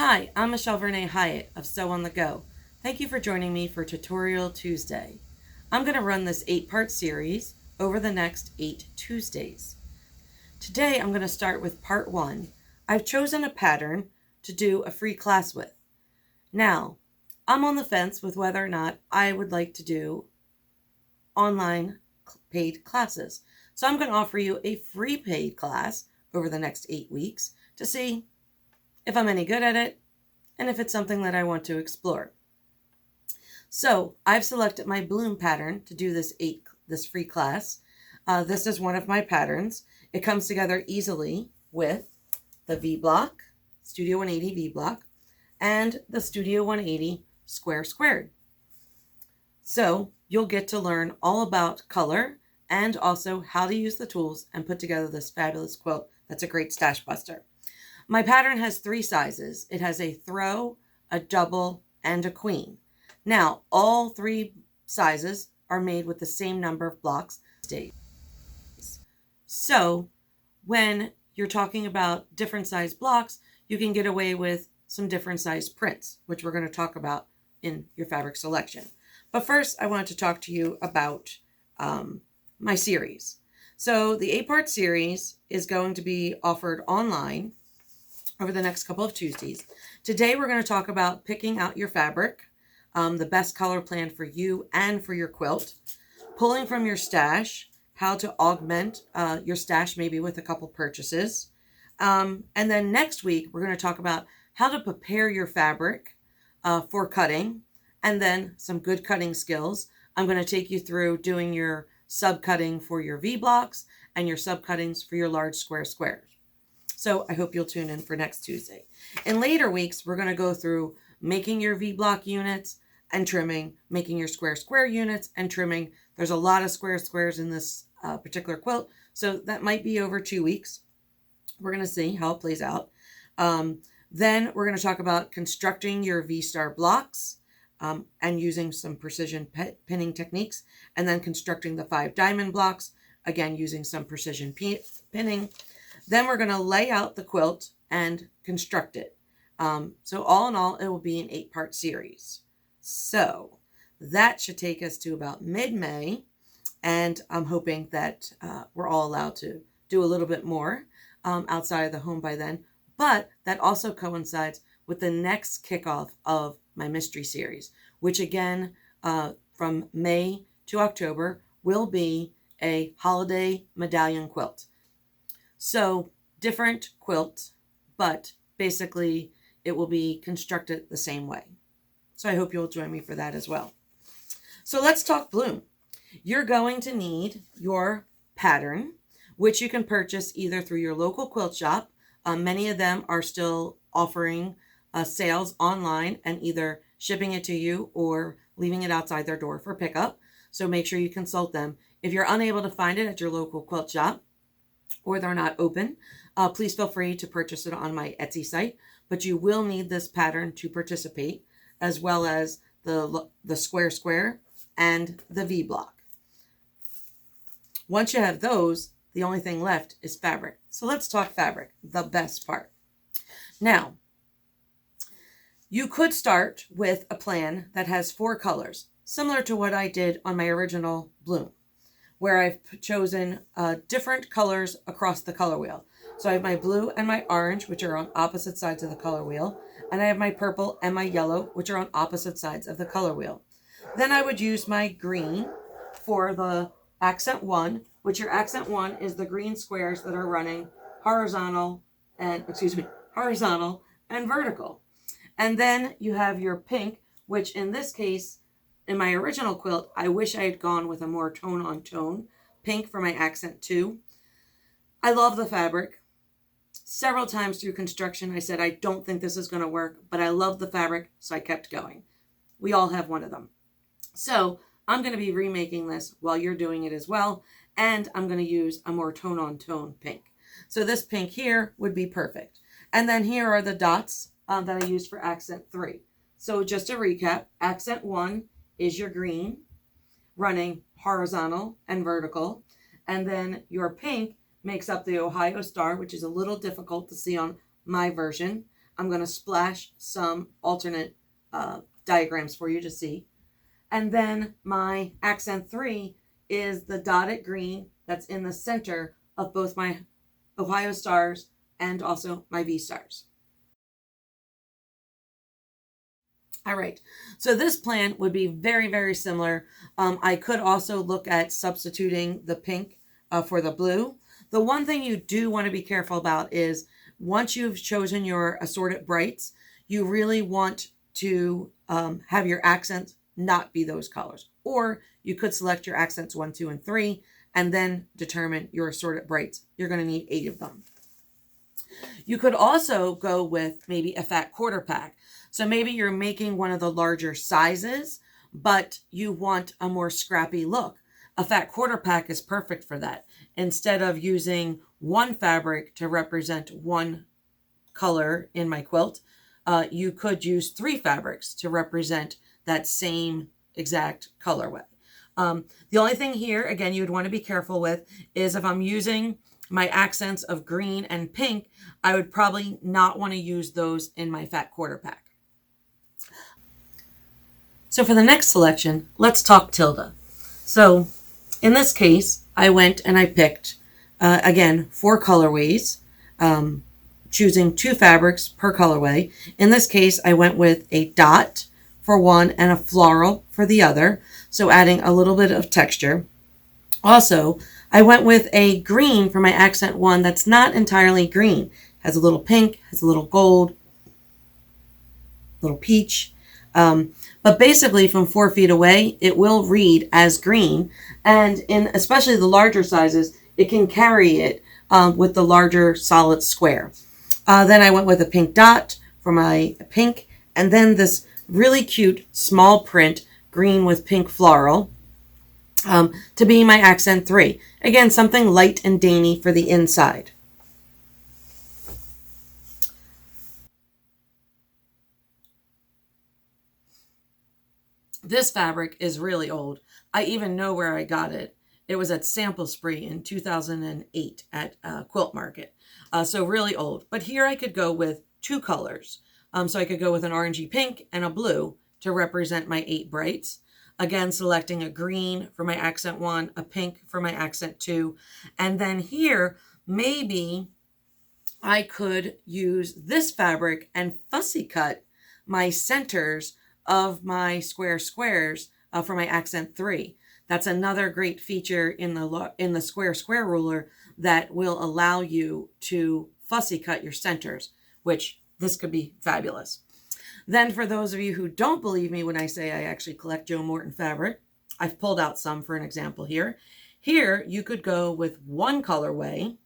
Hi, I'm Michelle Vernay Hyatt of Sew on the Go. Thank you for joining me for Tutorial Tuesday. I'm going to run this 8-part series over the next 8 Tuesdays. Today I'm going to start with part 1. I've chosen a pattern to do a free class with. Now, I'm on the fence with whether or not I would like to do online paid classes. So I'm going to offer you a free paid class over the next 8 weeks to see if I'm any good at it and if it's something that I want to explore. So I've selected my bloom pattern to do this free class. This is one of my patterns. It comes together easily with the V-block, Studio 180 V-block, and the Studio 180 square squared. So you'll get to learn all about color and also how to use the tools and put together this fabulous quilt that's a great stash buster. My pattern has 3 sizes. It has a throw, a double, and a queen. Now, all 3 sizes are made with the same number of blocks. So when you're talking about different size blocks, you can get away with some different size prints, which we're going to talk about in your fabric selection. But first, I wanted to talk to you about my series. So the 8-part series is going to be offered online over the next couple of Tuesdays. Today, we're going to talk about picking out your fabric, the best color plan for you and for your quilt, pulling from your stash, how to augment your stash maybe with a couple purchases. And then next week, we're going to talk about how to prepare your fabric for cutting, and then some good cutting skills. I'm going to take you through doing your sub-cutting for your V-blocks and your sub-cuttings for your large square squares. So I hope you'll tune in for next Tuesday. In later weeks, we're going to go through making your V-block units and trimming, making your square square units and trimming. There's a lot of square squares in this particular quilt, so that might be over 2 weeks. We're going to see how it plays out. Then we're going to talk about constructing your V-star blocks and using some precision pinning techniques, and then constructing the 5 diamond blocks, again using some precision pinning. Then we're going to lay out the quilt and construct it. So all in all, it will be an 8-part series. So that should take us to about mid-May. And I'm hoping that we're all allowed to do a little bit more outside of the home by then. But that also coincides with the next kickoff of my mystery series, which again, from May to October, will be a holiday medallion quilt. So different quilt, but basically it will be constructed the same way. So I hope you'll join me for that as well. So let's talk bloom. You're going to need your pattern, which you can purchase either through your local quilt shop. Many of them are still offering sales online and either shipping it to you or leaving it outside their door for pickup. So make sure you consult them. If you're unable to find it at your local quilt shop or they're not open, please feel free to purchase it on my Etsy site. But you will need this pattern to participate, as well as the square square and the V block. Once you have those, the only thing left is fabric. So let's talk fabric, the best part. Now, you could start with a plan that has 4 colors, similar to what I did on my original bloom, where I've chosen different colors across the color wheel. So I have my blue and my orange, which are on opposite sides of the color wheel, and I have my purple and my yellow, which are on opposite sides of the color wheel. Then I would use my green for the accent 1, which your accent 1 is the green squares that are running horizontal and vertical. And then you have your pink, which in this case, in my original quilt, I wish I had gone with a more tone-on-tone pink for my accent 2. I love the fabric. Several times through construction, I said, I don't think this is going to work, but I love the fabric, so I kept going. We all have one of them. So I'm going to be remaking this while you're doing it as well, and I'm going to use a more tone-on-tone pink. So this pink here would be perfect. And then here are the dots that I used for accent 3. So just to recap, accent 1 is your green running horizontal and vertical. And then your pink makes up the Ohio star, which is a little difficult to see on my version. I'm going to splash some alternate diagrams for you to see. And then my accent 3 is the dotted green that's in the center of both my Ohio stars and also my V stars. All right, so this plan would be very, very similar. I could also look at substituting the pink for the blue. The one thing you do want to be careful about is once you've chosen your assorted brights, you really want to have your accents not be those colors. Or you could select your accents 1, 2, and 3, and then determine your assorted brights. You're going to need 8 of them. You could also go with maybe a fat quarter pack. So maybe you're making one of the larger sizes, but you want a more scrappy look. A fat quarter pack is perfect for that. Instead of using one fabric to represent one color in my quilt, you could use 3 fabrics to represent that same exact colorway. The only thing here, again, you would want to be careful with is if I'm using my accents of green and pink, I would probably not want to use those in my fat quarter pack. So for the next selection, let's talk Tilda. So in this case, I went and I picked, again, 4 colorways, choosing 2 fabrics per colorway. In this case, I went with a dot for one and a floral for the other, so adding a little bit of texture. Also, I went with a green for my accent 1 that's not entirely green. Has a little pink, has a little gold, little peach. But basically from 4 feet away, it will read as green. And in especially the larger sizes, it can carry it with the larger solid square. Then I went with a pink dot for my pink. And then this really cute small print, green with pink floral, to be my accent 3. Again, something light and dainty for the inside. This fabric is really old. I even know where I got it. It was at Sample Spree in 2008 at Quilt Market. So really old. But here I could go with 2 colors. So I could go with an orangey pink and a blue to represent my 8 brights. Again, selecting a green for my accent 1, a pink for my accent 2. And then here, maybe I could use this fabric and fussy cut my centers of my squares for my accent 3. That's another great feature in the square ruler that will allow you to fussy cut your centers, which this could be fabulous. Then for those of you who don't believe me when I say I actually collect Joe Morton fabric, I've pulled out some for an example here. Here you could go with 1 colorway,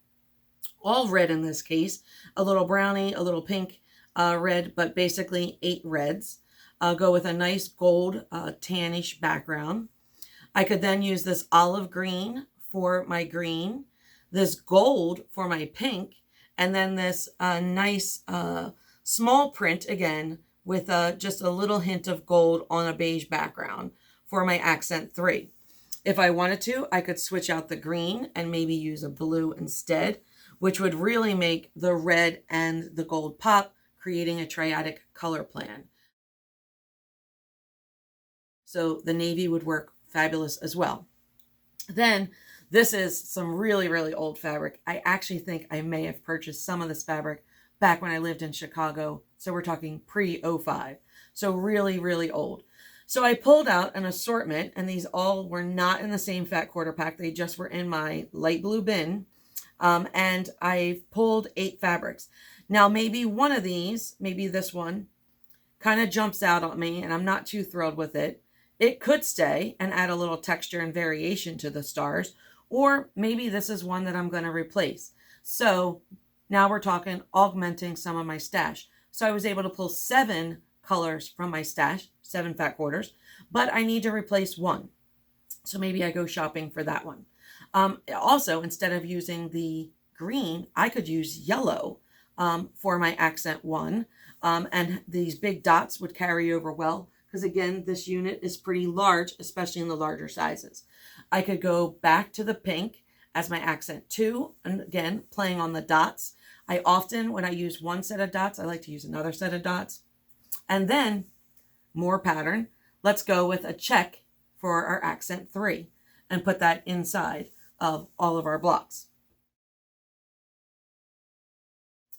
all red in this case, a little brownie, a little pink, red, but basically 8 reds. Go with a nice gold tannish background. I could then use this olive green for my green, this gold for my pink, and then this nice small print again with just a little hint of gold on a beige background for my accent 3. If I wanted to, I could switch out the green and maybe use a blue instead, which would really make the red and the gold pop, creating a triadic color plan. So the navy would work fabulous as well. Then this is some really, really old fabric. I actually think I may have purchased some of this fabric back when I lived in Chicago. So we're talking pre-05. So really, really old. So I pulled out an assortment, and these all were not in the same fat quarter pack. They just were in my light blue bin. And I pulled 8 fabrics. Now maybe one of these, maybe this one, kind of jumps out at me and I'm not too thrilled with it. It could stay and add a little texture and variation to the stars, or maybe this is one that I'm going to replace. So now we're talking augmenting some of my stash. So I was able to pull 7 colors from my stash, 7 fat quarters, but I need to replace 1. So maybe I go shopping for that one. Also, instead of using the green, I could use yellow for my accent 1. And these big dots would carry over well, because again, this unit is pretty large, especially in the larger sizes. I could go back to the pink as my accent 2, and again, playing on the dots. I often, when I use one set of dots, I like to use another set of dots. And then more pattern. Let's go with a check for our accent 3 and put that inside of all of our blocks.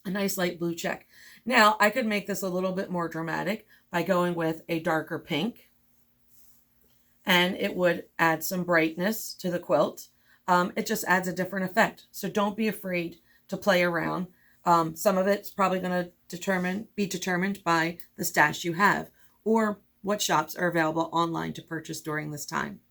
A nice light blue check. Now I could make this a little bit more dramatic by going with a darker pink, and it would add some brightness to the quilt. It just adds a different effect. So don't be afraid to play around. Some of it's probably going to be determined by the stash you have or what shops are available online to purchase during this time.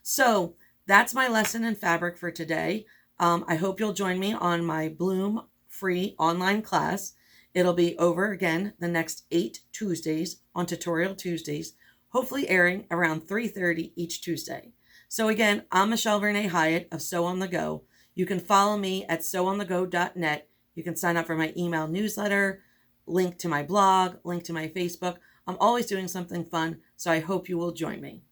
So that's my lesson in fabric for today. I hope you'll join me on my Bloom free online class. It'll be over again the next 8 Tuesdays on Tutorial Tuesdays, hopefully airing around 3:30 each Tuesday. So again, I'm Michelle Renee Hyatt of Sew on the Go. You can follow me at sewonthego.net. You can sign up for my email newsletter, link to my blog, link to my Facebook. I'm always doing something fun, so I hope you will join me.